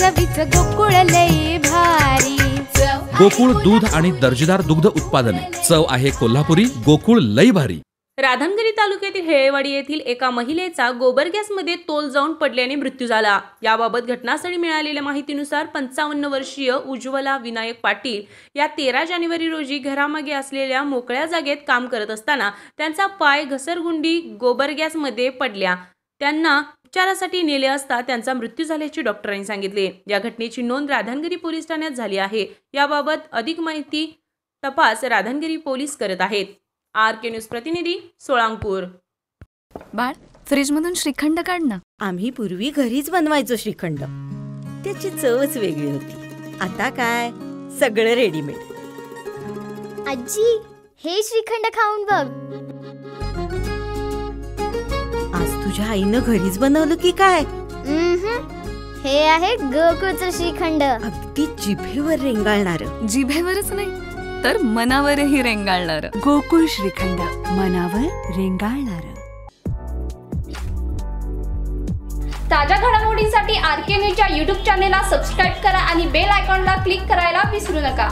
चवीच गोकुळ लई भारी। गोकुळ दूध आणि दर्जेदार दुग्ध उत्पादने, चव आहे कोल्हापुरी, गोकुळ लई भारी। राधानगरी तालुक्यातील हेळेवाडी येथील एका महिलेचा गोबर गॅसमध्ये तोल जाऊन पडल्याने मृत्यू झाला। याबाबत घटनास्थळी मिळालेल्या माहितीनुसार 55 वर्षीय उज्ज्वला विनायक पाटील या 13 जानेवारी रोजी घरामागे असलेल्या मोकळ्या जागेत काम करत असताना त्यांचा पाय घसरगुंडी गोबर गॅसमध्ये पडल्या। त्यांना उपचारासाठी नेले असता त्यांचा मृत्यू झाल्याचे डॉक्टरांनी सांगितले। या घटनेची नोंद राधानगरी पोलीस ठाण्यात झाली आहे। याबाबत अधिक माहिती तपास राधानगरी पोलीस करत आहेत। RK न्यूज प्रतिनिधी सोळांपूर। बाळ, फ्रीज मधून श्रीखंड काढ ना। आम्ही पूर्वी घरीच बनवायचो श्रीखंड, त्याची चवच वेगळी होती। आता काय सगळं रेडीमेड। आजी, हे श्रीखंड खाऊन बघ। आज तुझ्या आईनं घरीच बनवलं की काय? हे आहे गोकुळचं श्रीखंड, अगदी जिभेवर रेंगाळणार। जिभेवरच नाही तर मनावरही रेंगाळणार। गोकुळ श्रीखंड, मनावर रेंगाळणार। ताज्या घडामोडींसाठी RK न्यूजच्या YouTube चॅनेलला सबस्क्राईब करा आणि बेल आयकॉनला क्लिक करायला विसरू नका।